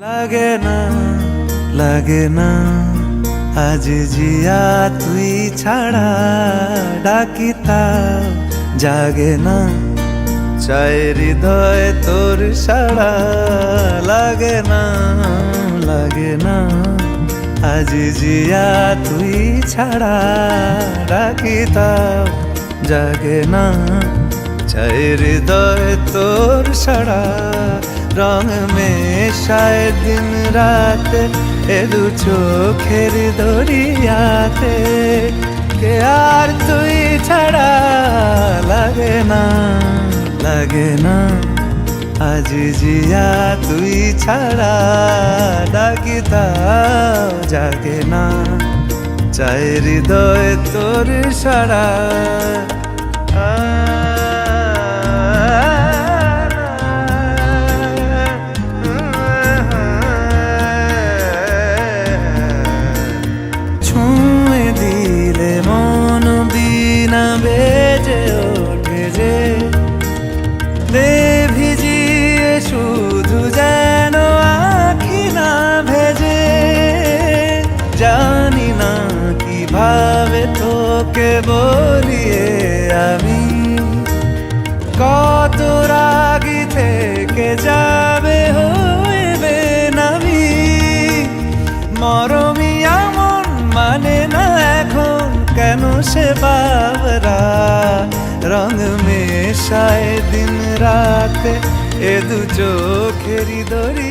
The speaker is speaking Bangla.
লাগে না লাগে না আজ জিয়া তুই ছাড়া ডাকি তাও জাগে না চাই হৃদয় তোর সাড়া লাগে না আজ জিয়া তুই ছাড়া ডাকি তাও জাগে না চাই হৃদয় তোর সাড়া রং মেশায় দিন রাত এ দু চোখের দরিয়াতে কে আর তুই ছাড়া লাগে না আজ জিয়া তুই ছাড়া ডাকি তাও জাগে না চাই হৃদয় তোর সাড়া ছুঁয়ে দিলে মন বিনা বেজে ওঠে যে দে ভিজিয়ে শুধু যেন আখি না ভেজে জানি না কিভাবে তোকে বলিয়ে আমি কত রাগি থেকে যাবে হইবে নামি মরমি আমন মানে না এখন কেন সে বাবরা রং মেশায় দিন রাত এ দু চোখেরই দরি